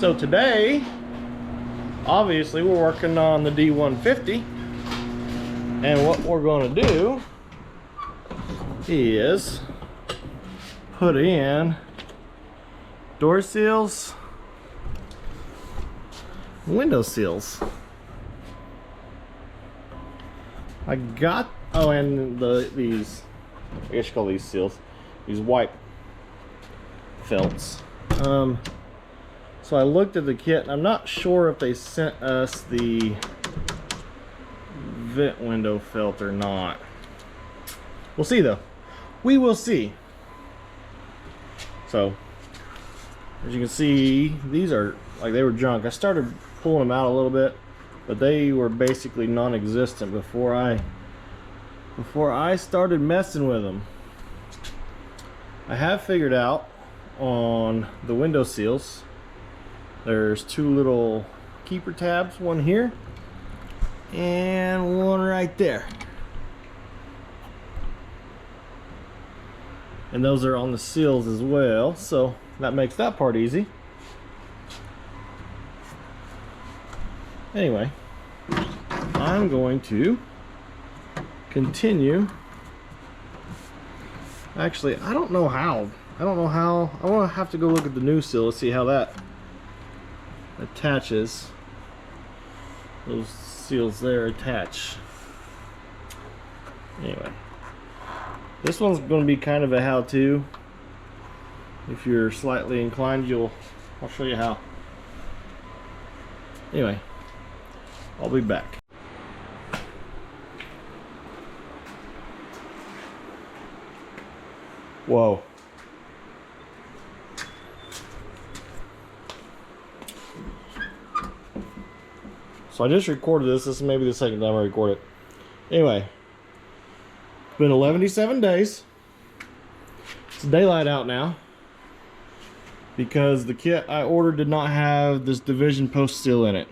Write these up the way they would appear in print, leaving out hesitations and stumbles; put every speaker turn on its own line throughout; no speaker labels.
So today, obviously, we're working on the D150, and what we're going to do is put in door seals, window seals. I got, oh, and these, I guess you call these seals, these white felts. So I looked at the kit, and I'm not sure if they sent us the vent window felt or not. We'll see though. We will see. So, as you can see, these are, like, they were junk. I started pulling them out a little bit, but they were basically non-existent before I started messing with them. I have figured out on the window seals, there's two little keeper tabs, one here and one right there, and those are on the seals as well, so that makes that part easy. Anyway, I'm going to continue. Actually, I don't know how. I want to have to go look at the new seal to see how that attaches. Those seals there attach. Anyway, this one's going to be kind of a how-to. If you're slightly inclined, I'll show you how. Anyway, I'll be back. Whoa. So I just recorded this. This is maybe the second time I record it. Anyway, it's been 11 days. It's daylight out now because the kit I ordered did not have this division post seal in it.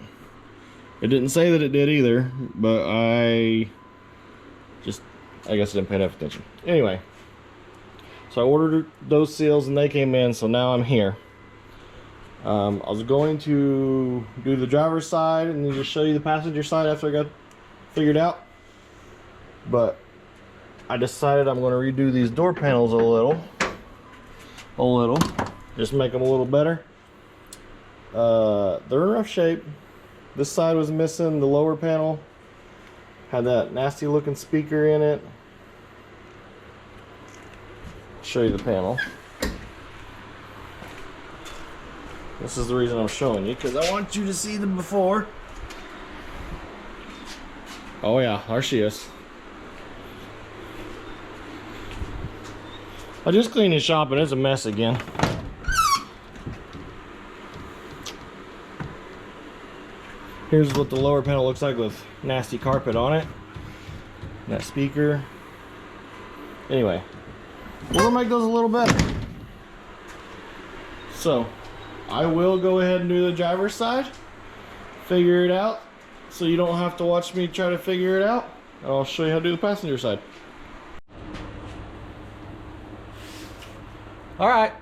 It didn't say that it did either, but I guess I didn't pay enough attention. Anyway, so I ordered those seals and they came in, so now I'm here. I was going to do the driver's side and then just show you the passenger side after I got figured out, but I decided I'm going to redo these door panels a little, just make them a little better. They're in rough shape. This side was missing the lower panel, had that nasty looking speaker in it. I'll show you the panel. This is the reason I'm showing you, because I want you to see the before. Oh yeah, there she is. I just cleaned the shop and it's a mess again. Here's what the lower panel looks like with nasty carpet on it. And that speaker. Anyway, we're gonna make those a little better. So, I will go ahead and do the driver's side, figure it out, so you don't have to watch me try to figure it out. I'll show you how to do the passenger side. Alright,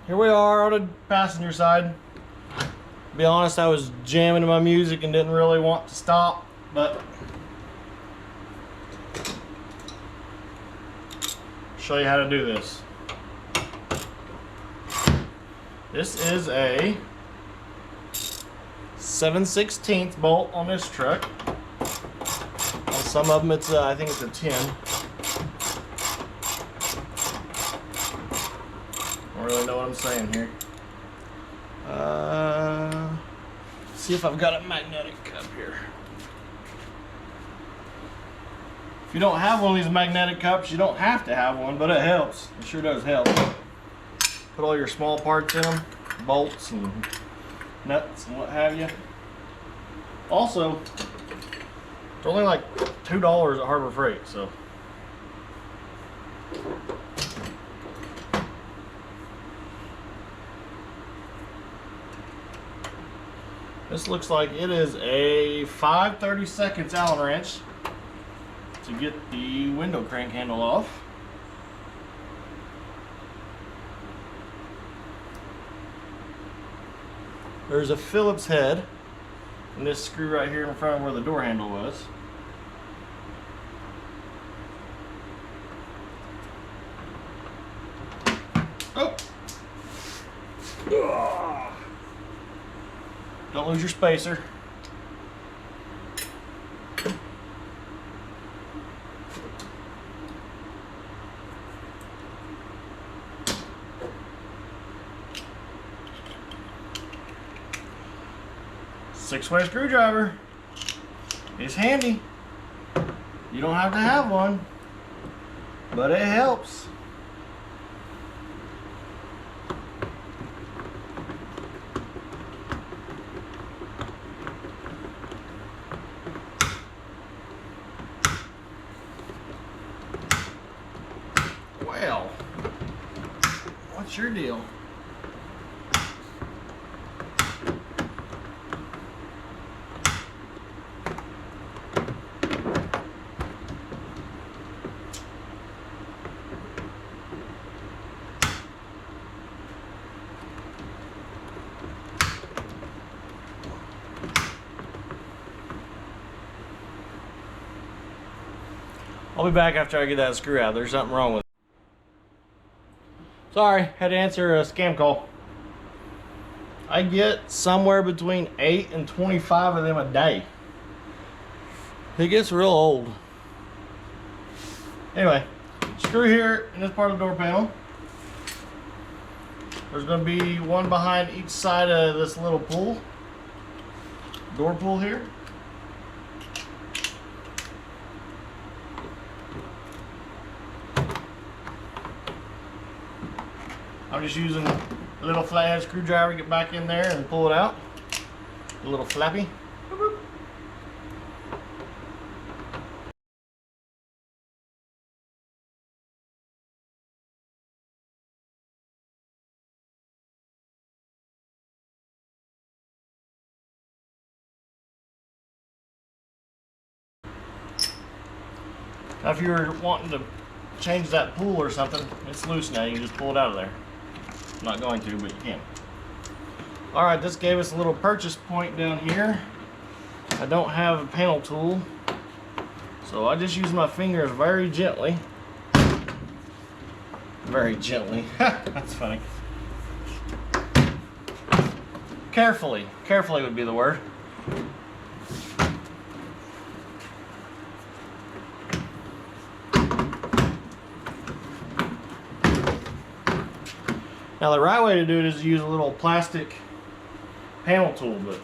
here we are on the passenger side. To be honest, I was jamming to my music and didn't really want to stop, but I'll show you how to do this. This is a 7/16 bolt on this truck. On some of them, it's I think it's a 10. I don't really know what I'm saying here. See if I've got a magnetic cup here. If you don't have one of these magnetic cups, you don't have to have one, but it helps. It sure does help. Put all your small parts in them, bolts and nuts and what have you. Also, they're only like $2 at Harbor Freight, so. This looks like it is a 5/32 Allen wrench to get the window crank handle off. There's a Phillips head, and this screw right here in front of where the door handle was. Oh! Ugh. Don't lose your spacer. Six-way screwdriver is handy. You don't have to have one, but it helps. Well, what's your deal? I'll be back after I get that screw out. There's something wrong with it. Sorry, had to answer a scam call. I get somewhere between 8 and 25 of them a day. It gets real old. Anyway, screw here in this part of the door panel. There's going to be one behind each side of this little pull. Door pull here. I'm just using a little flathead screwdriver to get back in there and pull it out. A little flappy. Now if you're wanting to change that pull or something, it's loose now, you can just pull it out of there. I'm not going to, but you can. Alright, this gave us a little purchase point down here. I don't have a panel tool, so I just use my fingers very gently. Very gently. That's funny. Carefully. Carefully would be the word. Now the right way to do it is to use a little plastic panel tool, but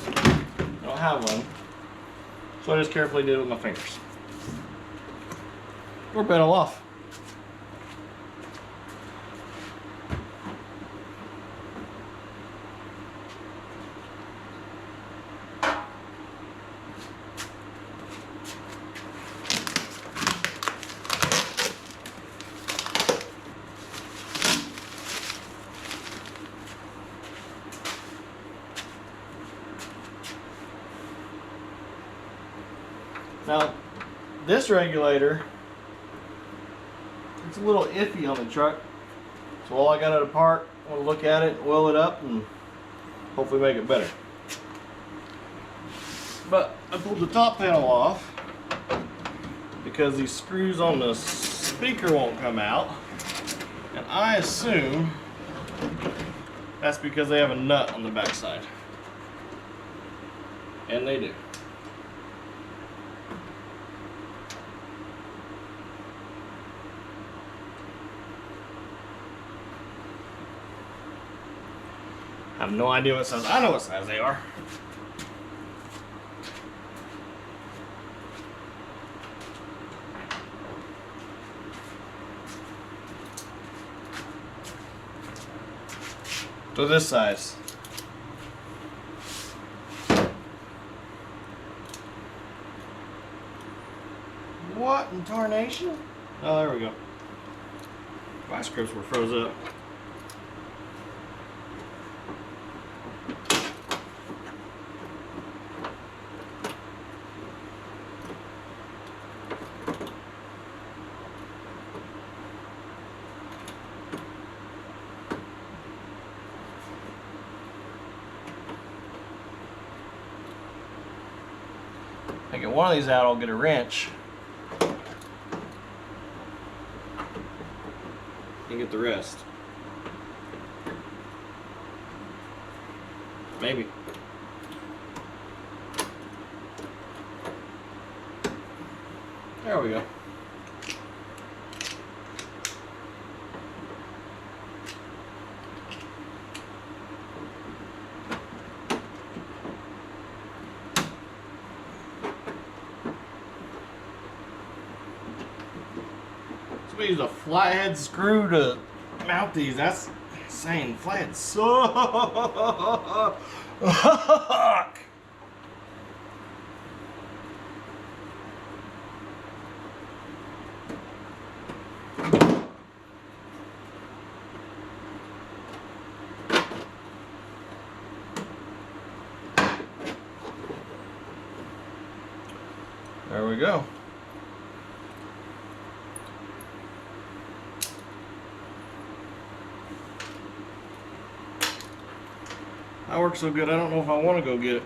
I don't have one. So I just carefully do it with my fingers. Or panel off. Now, this regulator, it's a little iffy on the truck. So while I got it apart, I want to look at it, oil it up, and hopefully make it better. But I pulled the top panel off because these screws on the speaker won't come out. And I assume that's because they have a nut on the back side. And they do. I have no idea what size. I know what size they are. So this size. What in tarnation? Oh, there we go. Vice grips were froze up. I get one of these out, I'll get a wrench and get the rest. Maybe. There we go. So we use a flathead screw to mount these. That's insane. Flathead suck. There we go. That works so good, I don't know if I want to go get it.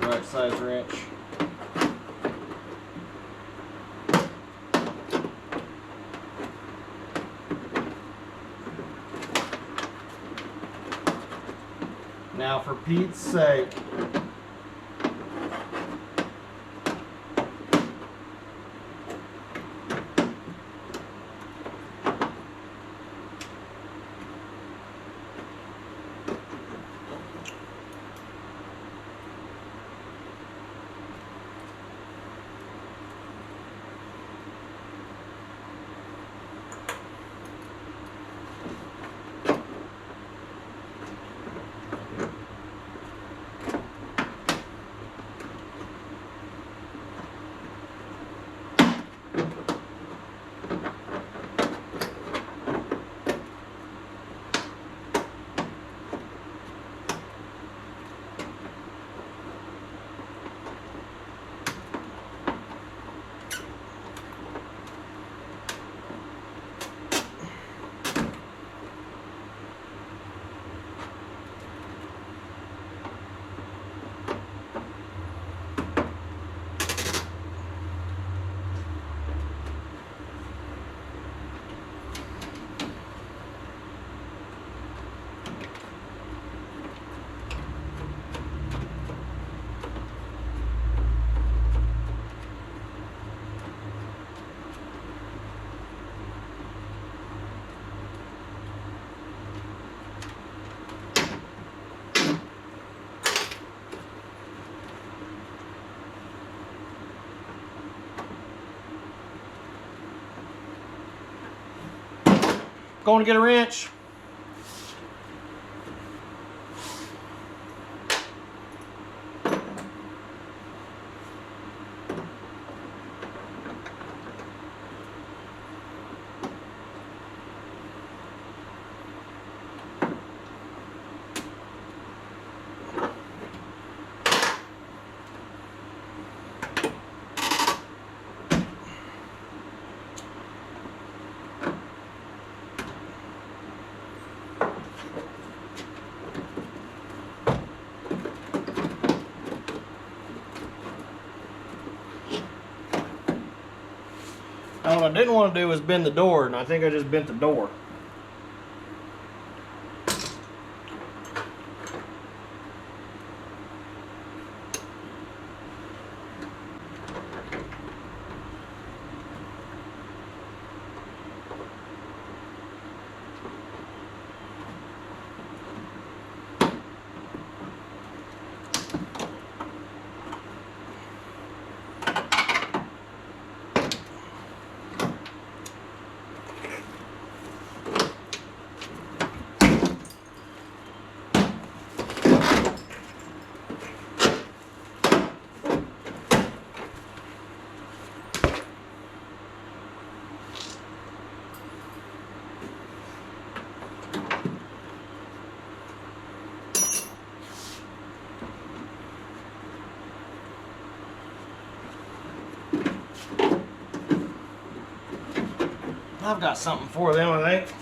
Right size wrench. Now, for Pete's sake, going to get a wrench. Now, what I didn't want to do was bend the door, and I think I just bent the door. I've got something for them, I think.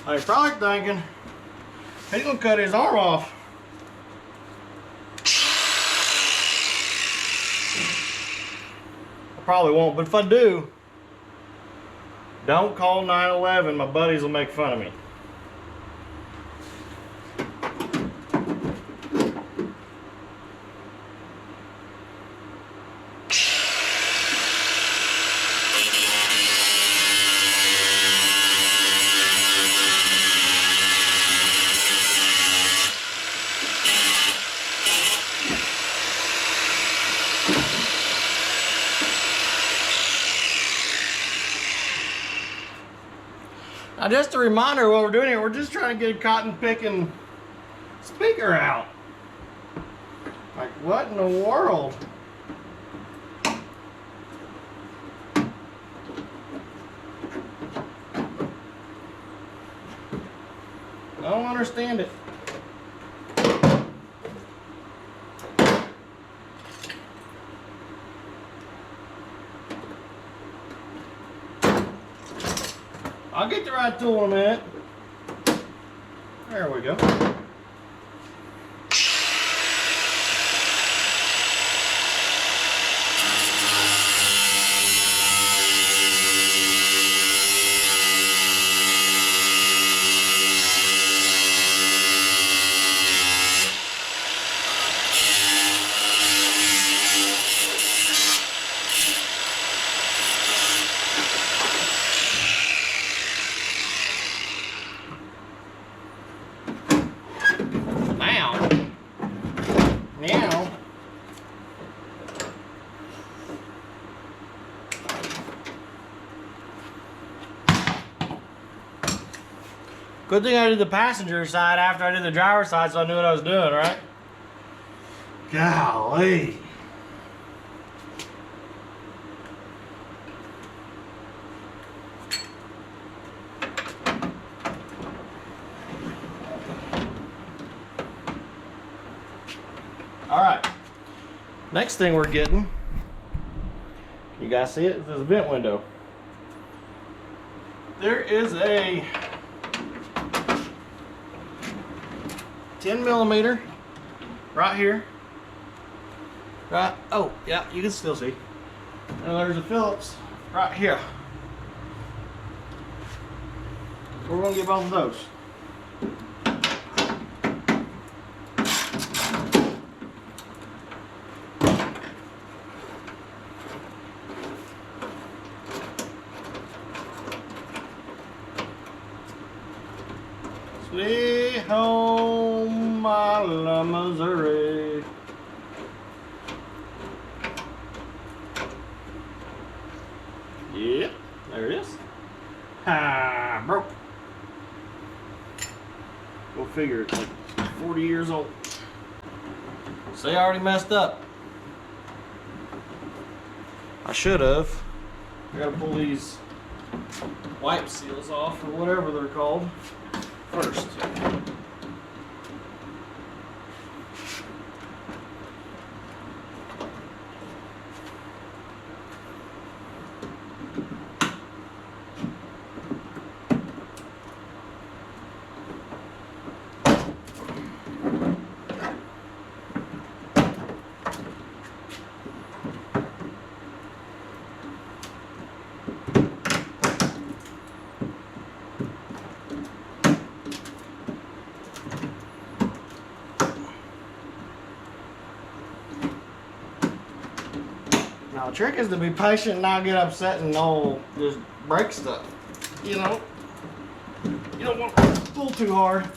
I'm probably thinking he's gonna cut his arm off. I probably won't, but if I do, don't call 911. My buddies will make fun of me. Now, just a reminder of what we're doing here, we're just trying to get a cotton picking speaker out. Like, what in the world? I don't understand it. I'll get the right tool in a minute. There we go. Now, good thing I did the passenger side after I did the driver's side, so I knew what I was doing, right? Golly. All right, next thing we're getting, you guys see it? This is a vent window. There is a 10mm right here. Right, oh yeah, you can still see. And there's a Phillips right here. We're gonna get both of those. Sweet home, Missouri. Yep, there it is. Ha, broke. Go figure, it's like 40 years old. See, I already messed up. I should have. I gotta pull these wipe seals off, or whatever they're called, first. Now the trick is to be patient and not get upset and all just break stuff. You know? You don't want to pull too hard.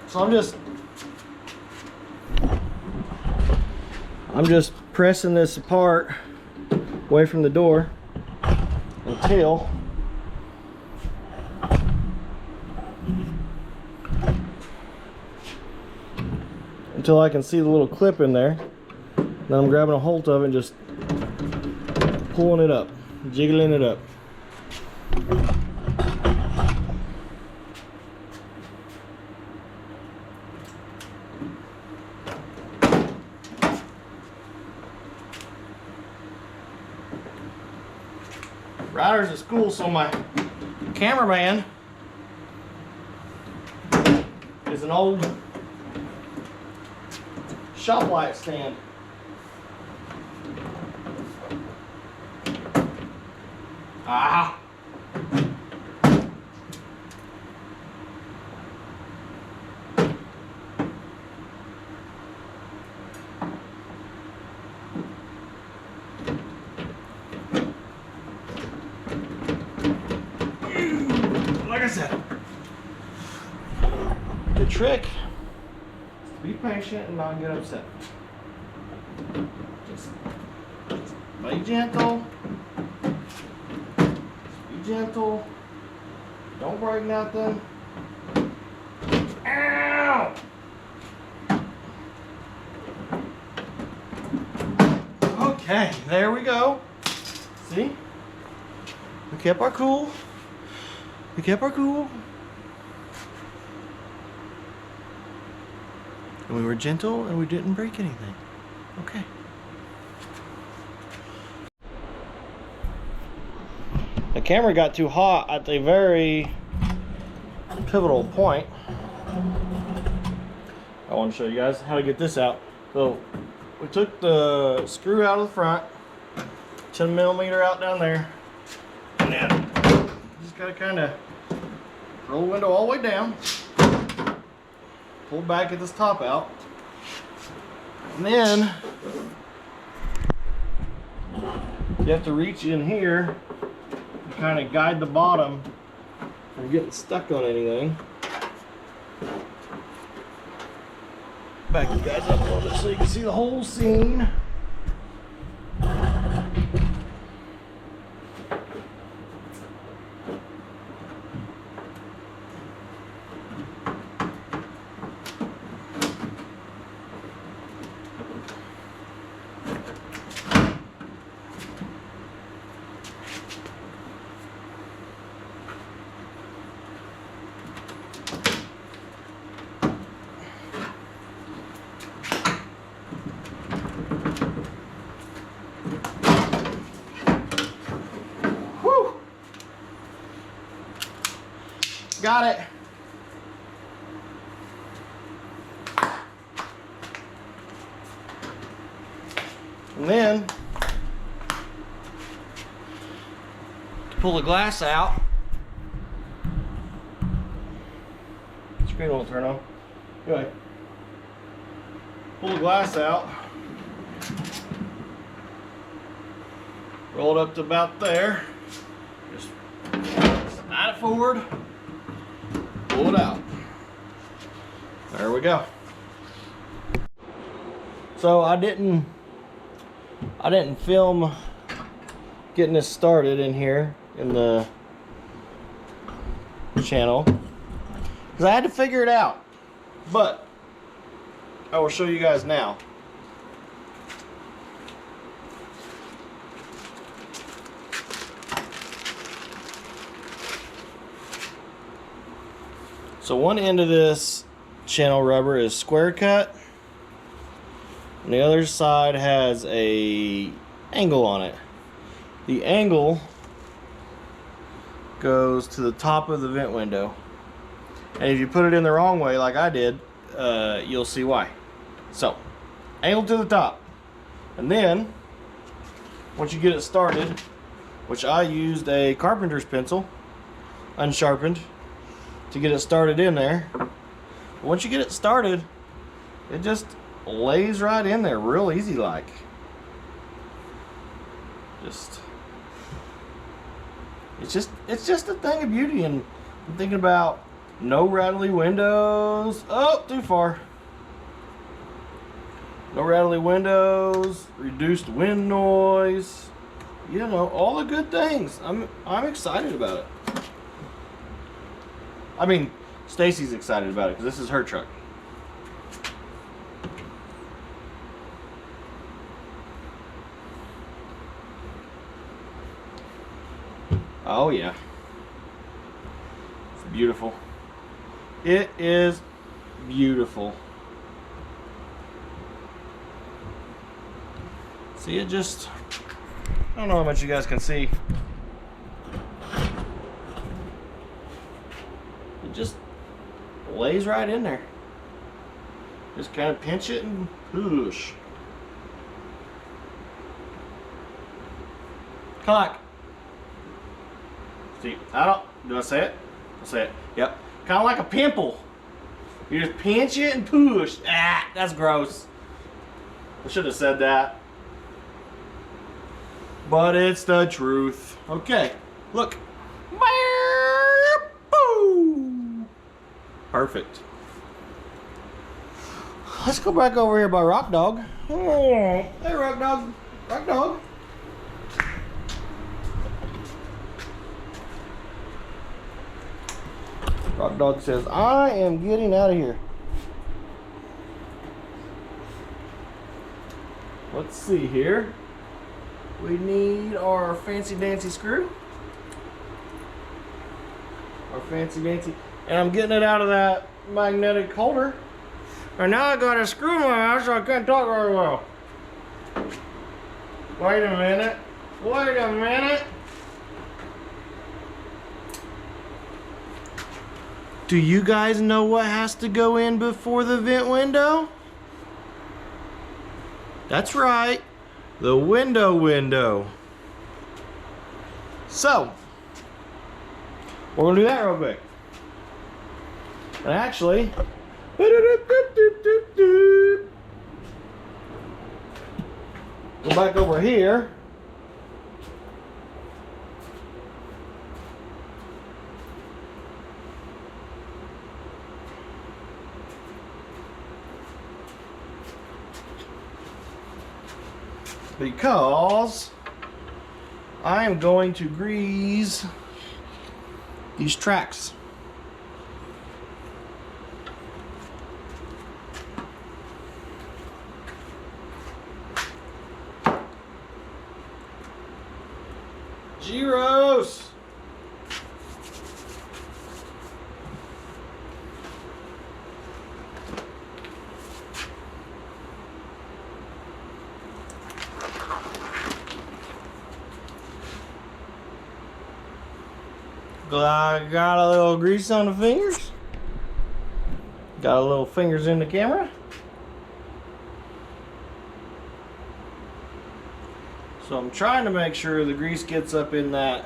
So I'm just pressing this apart away from the door until I can see the little clip in there. Then I'm grabbing a hold of it and just pulling it up, jiggling it up. riders at school, so my cameraman is an old shop light stand. Ah! Like I said, the trick is to be patient and not get upset. Just be gentle. Be gentle. Don't break nothing. Ow! Okay, there we go. See? We kept our cool. We kept our cool. And we were gentle and we didn't break anything. Okay. The camera got too hot at a very pivotal point. I want to show you guys how to get this out. So we took the screw out of the front, 10 millimeter out down there, and then just gotta kind of roll the window all the way down, pull back, get this top out, and then you have to reach in here and kind of guide the bottom from getting stuck on anything. Back you guys up a little bit so you can see the whole scene. Got it. And then to pull the glass out, screen won't turn on. Anyway, pull the glass out, roll it up to about there, just slide it forward, pull it out. There we go. So I didn't film getting this started in here in the channel because I had to figure it out, but I will show you guys now. So one end of this channel rubber is square cut, and the other side has a angle on it. The angle goes to the top of the vent window, and if you put it in the wrong way like I did, you'll see why. So angle to the top, and then once you get it started, which I used a carpenter's pencil unsharpened to get it started in there. Once you get it started, it just lays right in there real easy like. It's just a thing of beauty. And I'm thinking about no rattly windows. Oh, too far. No rattly windows, reduced wind noise, you know, all the good things. I'm excited about it. I mean, Stacy's excited about it because this is her truck. Oh yeah. It's beautiful. It is beautiful. See, it just, I don't know how much you guys can see. it just lays right in there. Just kind of pinch it and push. Kind of like, see, do I say it? I'll say it. Yep. Kind of like a pimple. You just pinch it and push. Ah, that's gross. I should have said that. But it's the truth. Okay, look. Perfect. Let's go back over here by Rock Dog. Oh, hey, Rock Dog. Rock Dog. Rock Dog says, I am getting out of here. Let's see here. We need our fancy dancy screw. Our fancy dancy. And I'm getting it out of that magnetic holder. And now I got a screw in my mouth, so I can't talk very well. Wait a minute. Wait a minute. Do you guys know what has to go in before the vent window? That's right, the window. So, we're gonna do that real quick. And actually, go back over here. Because I am going to grease these tracks. Gyros. Got a little grease on the fingers. Got a little fingers in the camera. So I'm trying to make sure the grease gets up in that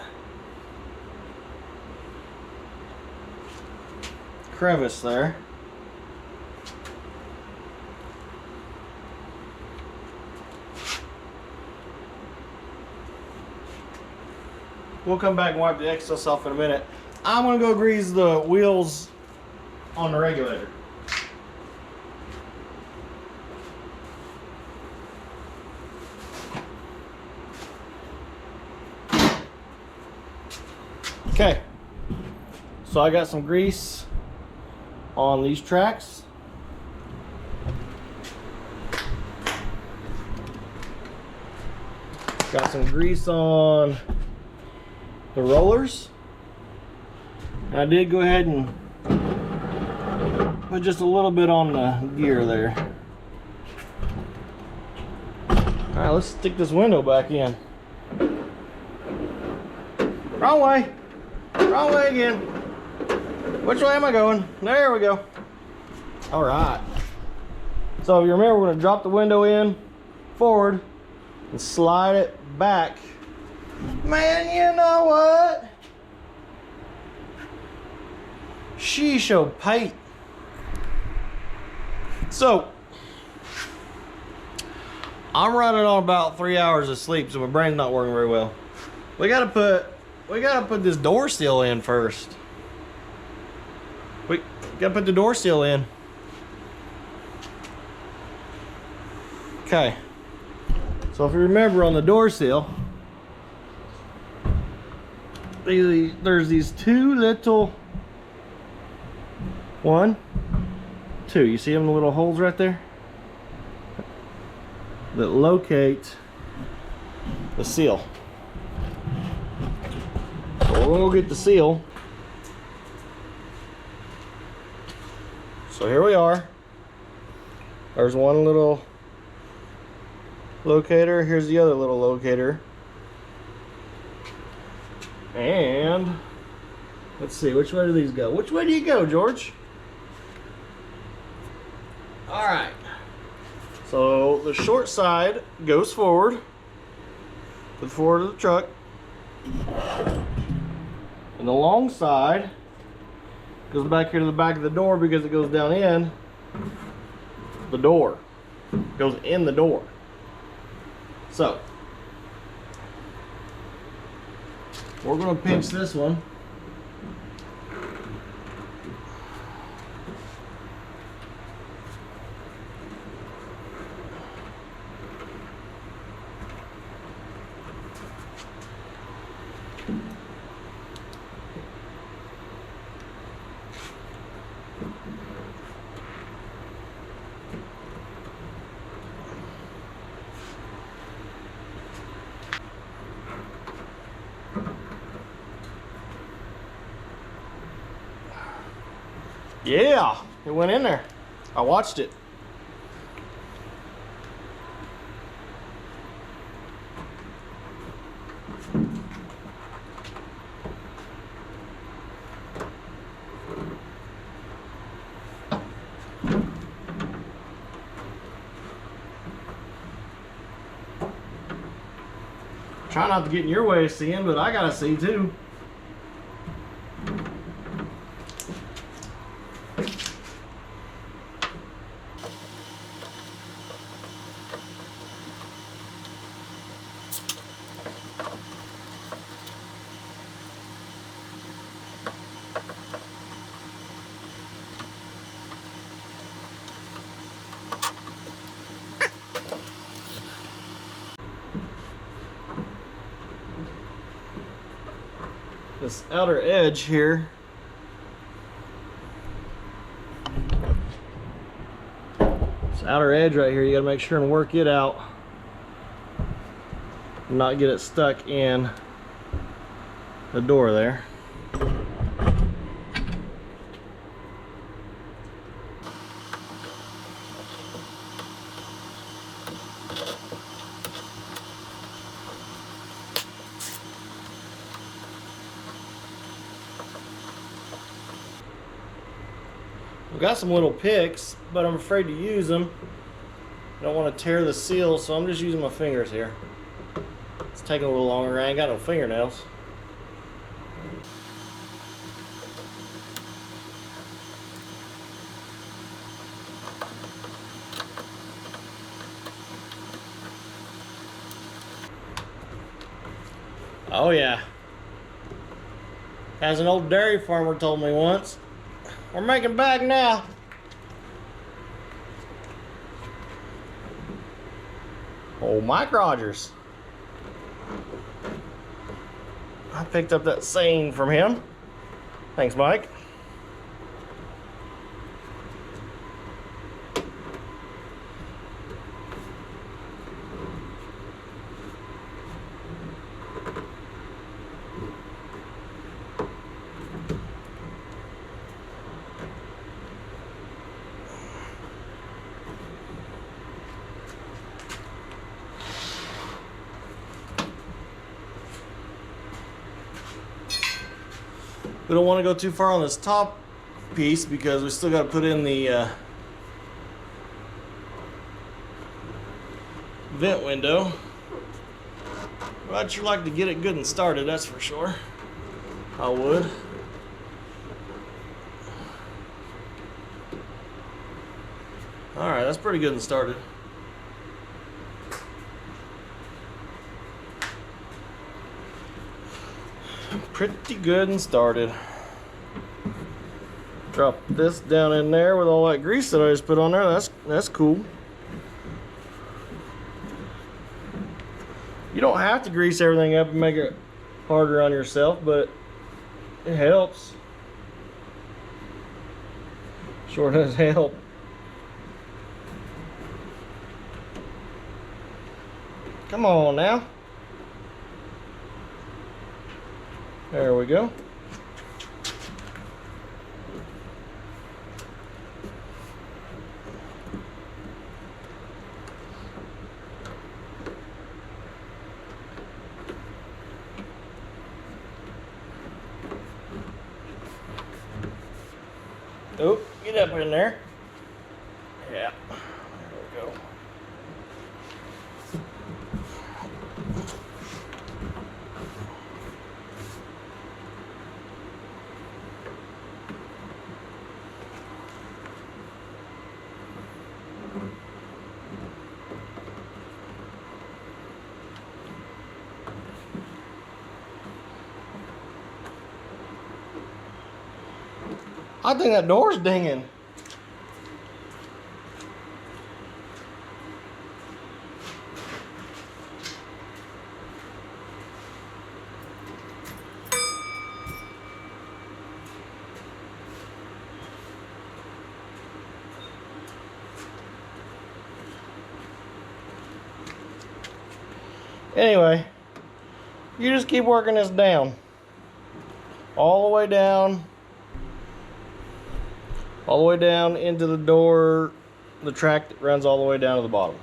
crevice there. We'll come back and wipe the excess off in a minute. I'm gonna go grease the wheels on the regulator. Okay, so I got some grease on these tracks. Got some grease on the rollers. And I did go ahead and put just a little bit on the gear there. Alright, let's stick this window back in. Wrong way. Wrong way again. Which way am I going? There we go. Alright. So if you remember, we're going to drop the window in forward and slide it back. Man, you know what? Sheesh, oh Pate. So, I'm running on about 3 hours of sleep, so my brain's not working very well. We gotta put this door seal in first. We gotta put the door seal in. Okay. So if you remember on the door seal, there's these two little, one, two, you see them, the little holes right there that locate the seal. So we'll get the seal. So here we are. There's one little locator, here's the other little locator. And Let's see, which way do these go? Which way do you go, George? All right. So the short side goes forward to the forward of the truck. And the long side goes back here to the back of the door because it goes down in the door. It goes in the door. So we're going to pinch this one. Yeah, it went in there. I watched it. Try not to get in your way of seeing, but I gotta see too. This outer edge here, this outer edge right here, you got to make sure and work it out, not get it stuck in the door there. I've got some little picks, but I'm afraid to use them. I don't want to tear the seal, so I'm just using my fingers here. It's taking a little longer. I ain't got no fingernails. Oh yeah. As an old dairy farmer told me once, we're making back now. Oh, Mike Rogers. I picked up that saying from him. Thanks, Mike. We don't want to go too far on this top piece because we still got to put in the vent window. But I'd sure like to get it good and started, that's for sure. I would. Alright, that's pretty good and started. Pretty good and started. Drop this down in there with all that grease that I just put on there. That's cool. You don't have to grease everything up and make it harder on yourself, but it helps. Sure does help. Come on now. There we go. Oh, get up in there. Yeah, there we go. I think that door's dinging. Anyway, you just keep working this down. All the way down. All the way down into the door, the track that runs all the way down to the bottom.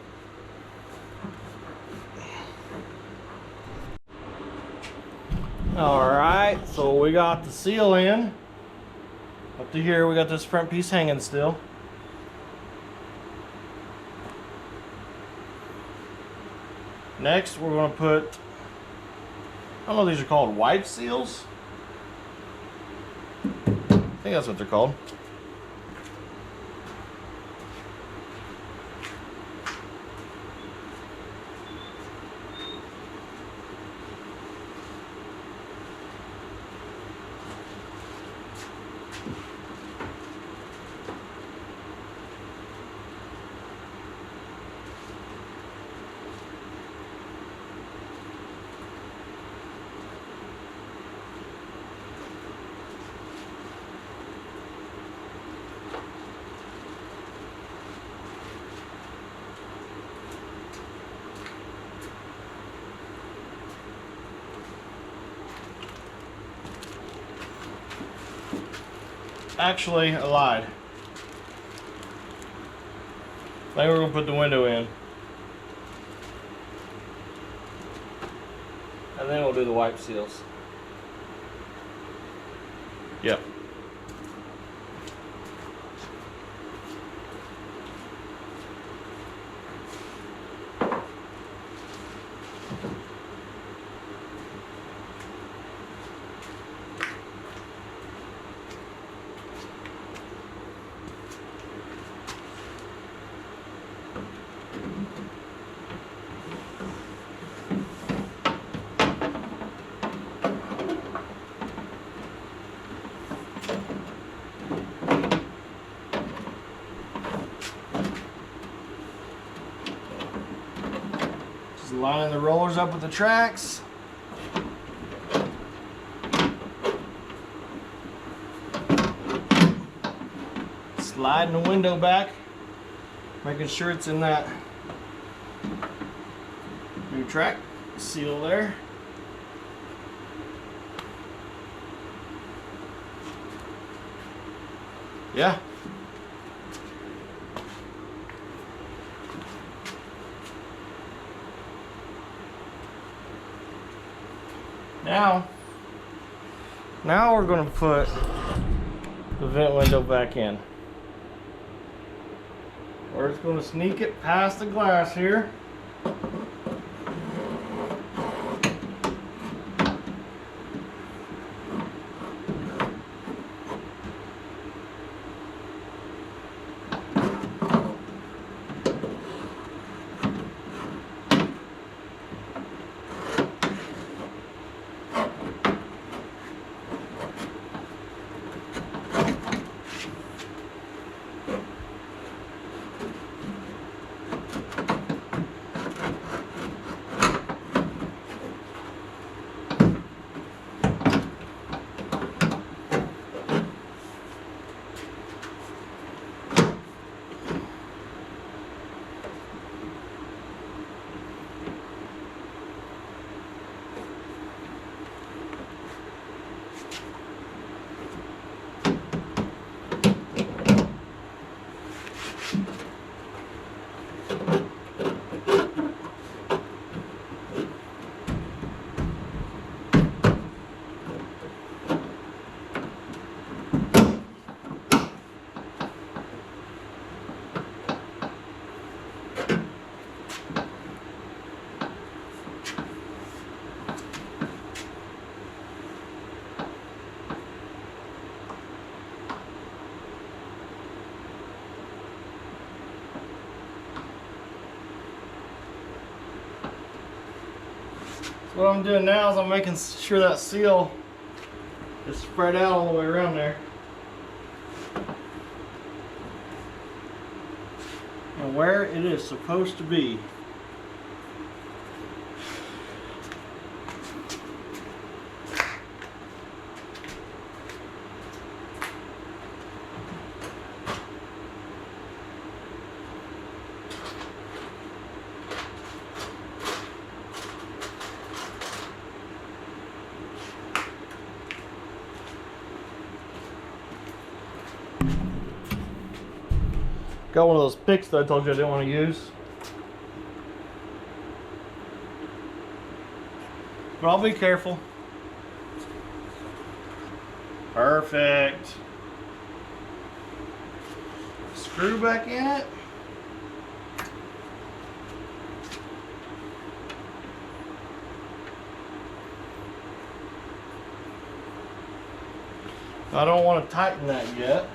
Alright, so we got the seal in. Up to here we got this front piece hanging still. Next we're going to put, I don't know if these are called wipe seals. I think that's what they're called. Actually, I lied. I think we're going to put the window in. And then we'll do the wipe seals. Yep. Lining the rollers up with the tracks. Sliding the window back, making sure it's in that new track seal there. Yeah. Now we're going to put the vent window back in. We're just going to sneak it past the glass here. what I'm doing now is I'm making sure that seal is spread out all the way around there. And where it is supposed to be. Got one of those picks that I told you I didn't want to use. But I'll be careful. Perfect. Screw back in it. I don't want to tighten that yet,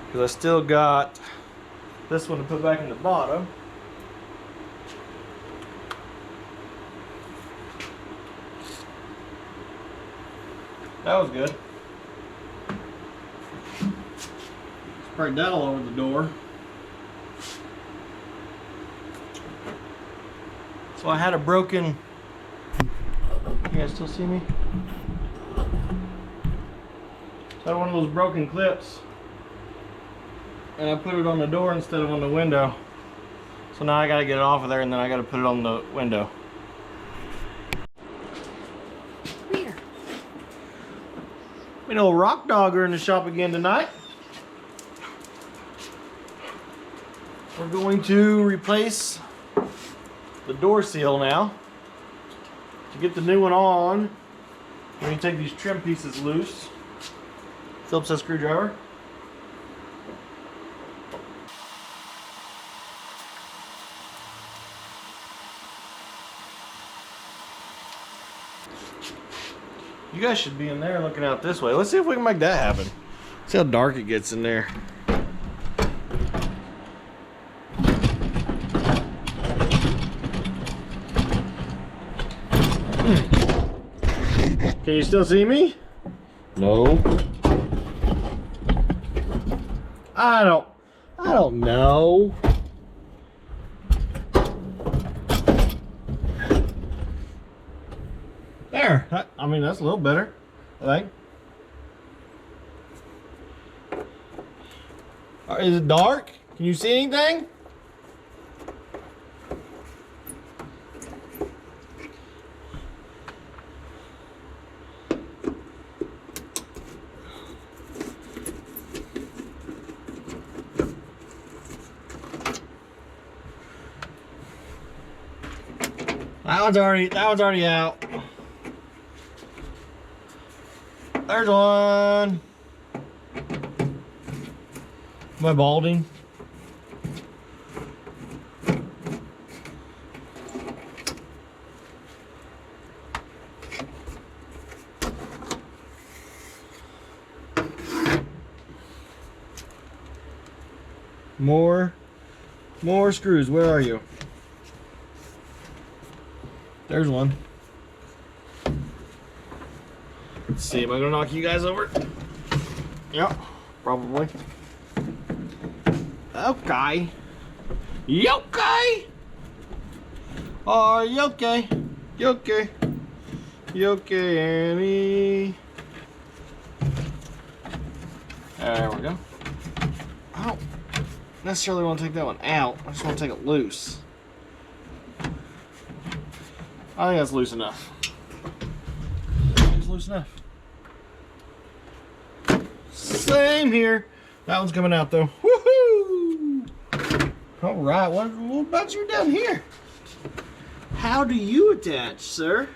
because I still got this one to put back in the bottom. That was good. Sprayed that all over the door. So I had a broken, you guys still see me? So I had one of those broken clips, and I put it on the door instead of on the window. So now I gotta get it off of there, and then I gotta put it on the window.
Here.
We know Rock Dog are in the shop again tonight. We're going to replace the door seal now. To get the new one on, we're going to take these trim pieces loose. Phillips head screwdriver. You guys should be in there looking out this way. Let's see if we can make that happen. See how dark it gets in there. Can you still see me? No. I don't know. There. I mean, that's a little better, I think. Is it dark? Can you see anything? That one's already out. There's one. Am I balding? More screws. Where are you? There's one. Let's see, am I gonna knock you guys over? Yep, probably. Okay. You okay? Are you okay? You okay? You okay, Annie? There we go. I don't necessarily want to take that one out. I just want to take it loose. I think that's loose enough. It's loose enough. Same here. That one's coming out though. Woohoo! All right. What about you down here? How do you attach, sir?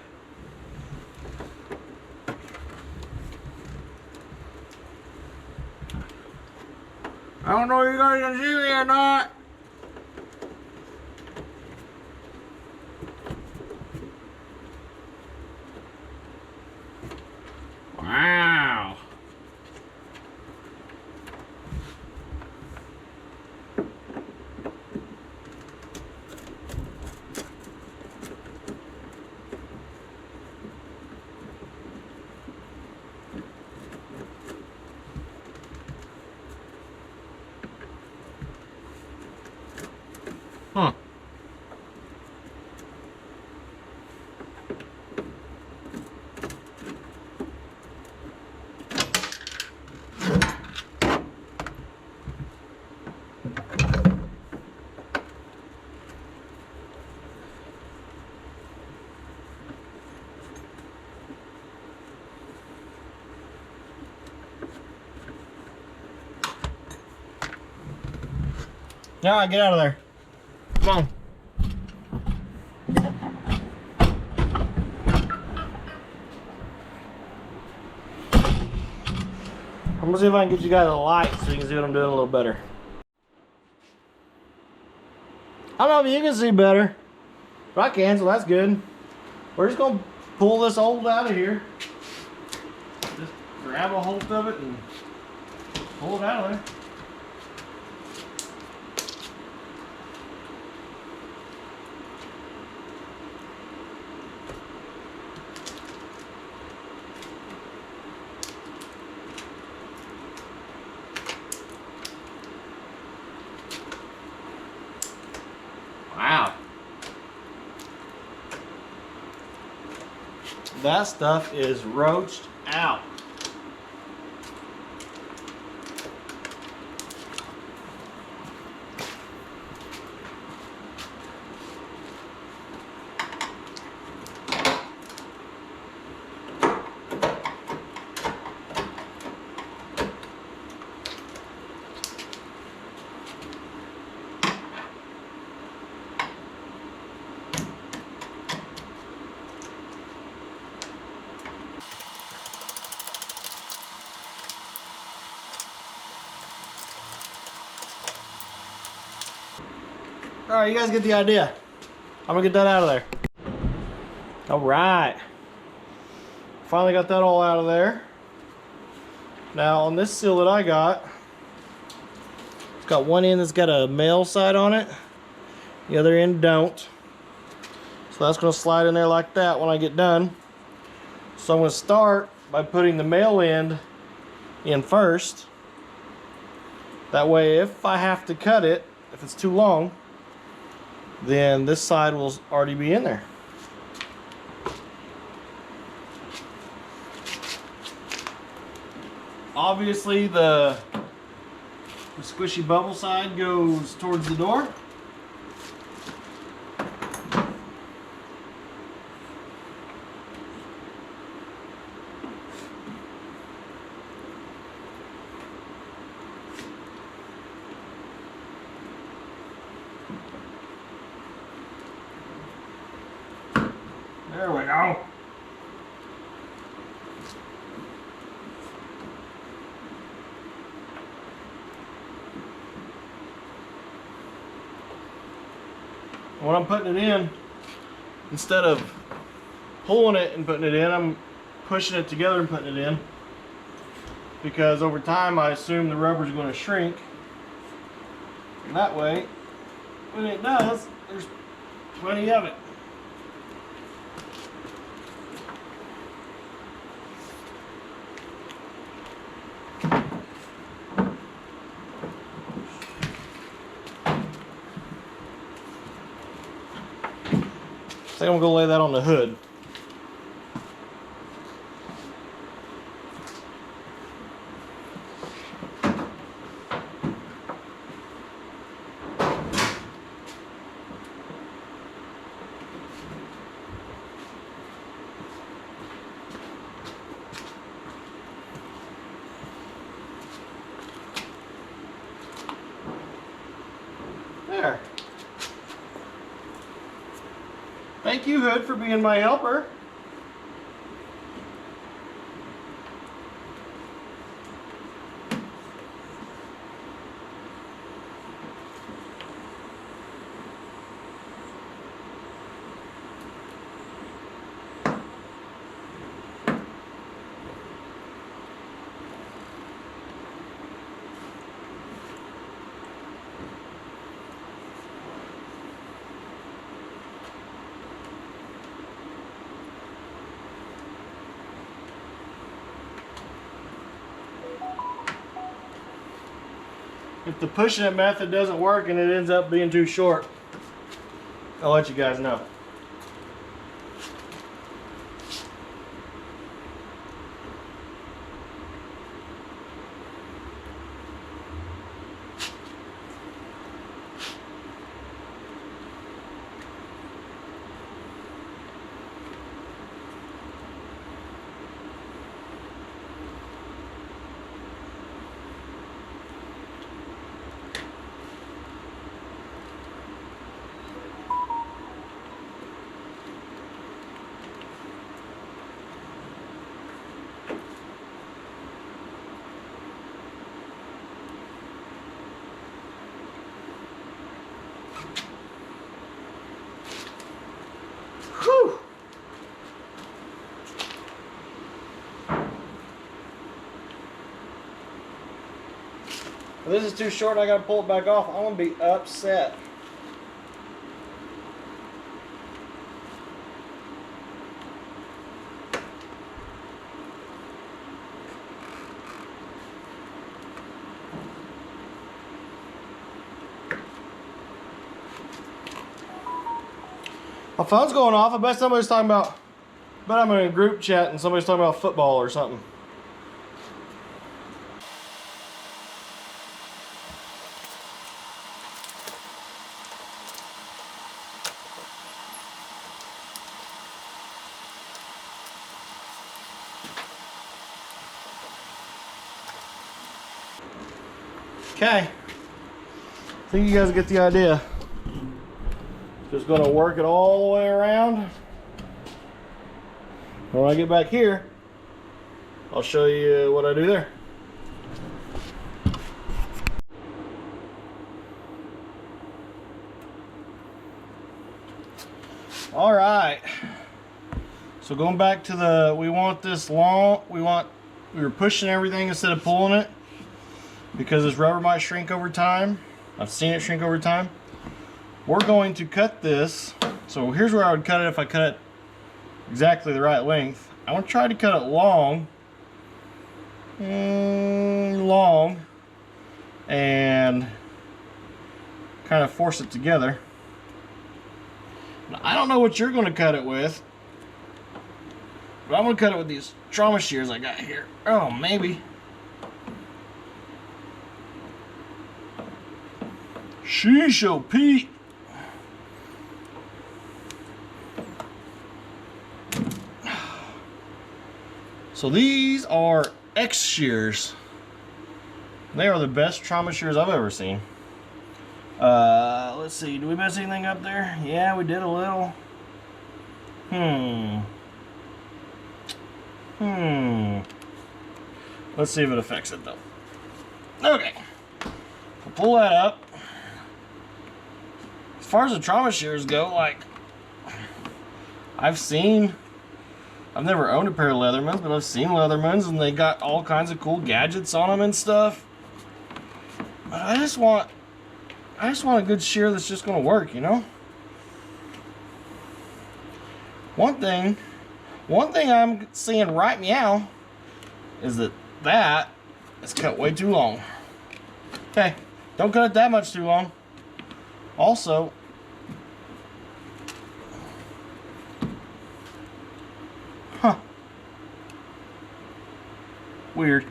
I don't know if you guys can see me or not. Wow. All right, get out of there. Come on. I'm gonna see if I can get you guys a light so you can see what I'm doing a little better. I don't know if you can see better, but I can, so that's good. We're just gonna pull this old out of here. Just grab a hold of it and pull it out of there. Wow. That stuff is roached out. All right, you guys get the idea. I'm gonna get that out of there. All right. Finally got that all out of there. Now on this seal that I got, it's got one end that's got a male side on it. The other end don't. So that's gonna slide in there like that when I get done. So I'm gonna start by putting the male end in first. That way if I have to cut it, if it's too long, then this side will already be in there. Obviously the squishy bubble side goes towards the door. There we go. When I'm putting it in, instead of pulling it and putting it in, I'm pushing it together and putting it in. Because over time, I assume the rubber is going to shrink. And that way, when it does, there's plenty of it. I think I'm going to lay that on the hood. There. Thank you, hood, for being my helper. If the pushing it method doesn't work and it ends up being too short, I'll let you guys know. Whew. If this is too short, I gotta pull it back off. I'm gonna be upset. My phone's going off. I bet somebody's talking about. I bet I'm in a group chat and somebody's talking about football or something. Okay. I think you guys get the idea. Just gonna work it all the way around. When I get back here, I'll show you what I do there. All right. So going back to the, we want this long, we were pushing everything instead of pulling it because this rubber might shrink over time. I've seen it shrink over time. We're going to cut this. So here's where I would cut it if I cut it exactly the right length. I want to try to cut it long, and kind of force it together. Now, I don't know what you're going to cut it with, but I'm going to cut it with these trauma shears I got here. Oh, maybe. Sheesh, oh Pete. So these are X shears. They are the best trauma shears I've ever seen. Let's see, did we mess anything up there? Yeah, we did a little. Let's see if it affects it though. Okay. We'll pull that up. As far as the trauma shears go, like, I've never owned a pair of Leathermans, but I've seen Leathermans and they got all kinds of cool gadgets on them and stuff. But I just want a good shear that's just gonna work, you know? One thing I'm seeing right meow is that is cut way too long. Okay, don't cut it that much too long. Also, weird.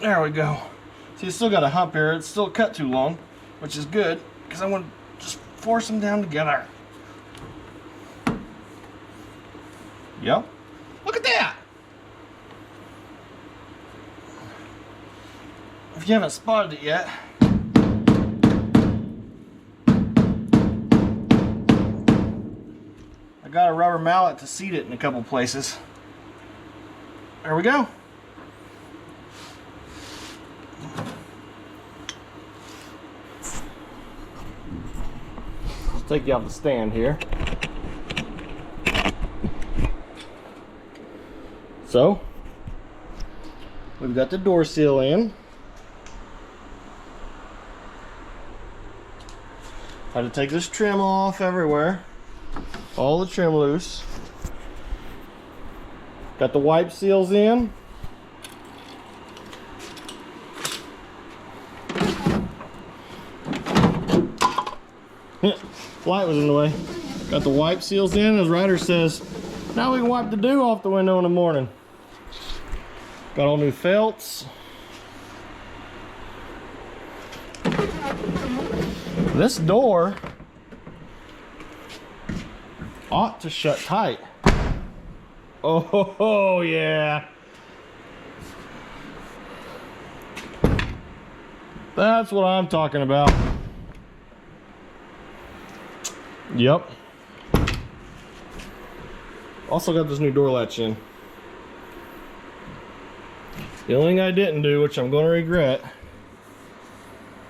There we go. See, it's still got a hump here. It's still cut too long, which is good because I want to just force them down together. Yep. Look at that. If you haven't spotted it yet, I got a rubber mallet to seat it in a couple places. There we go. Take you off the stand here. So we've got the door seal in. Had to take this trim off everywhere. All the trim loose. Got the wipe seals in. Light was in the way. Got the wipe seals in. As Ryder says, now we can wipe the dew off the window in the morning. Got all new felts. This door ought to shut tight. Oh, yeah. That's what I'm talking about. Yep. Also got this new door latch in. The only thing I didn't do, which I'm going to regret,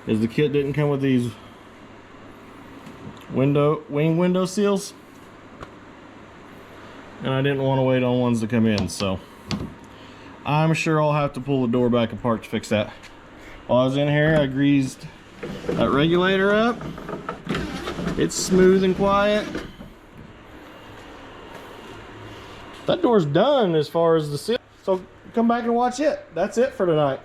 is the kit didn't come with these wing window seals. And I didn't want to wait on ones to come in, so I'm sure I'll have to pull the door back apart to fix that. While I was in here, I greased that regulator up. It's smooth and quiet. That door's done as far as the seal, so come back and watch it. That's it for tonight.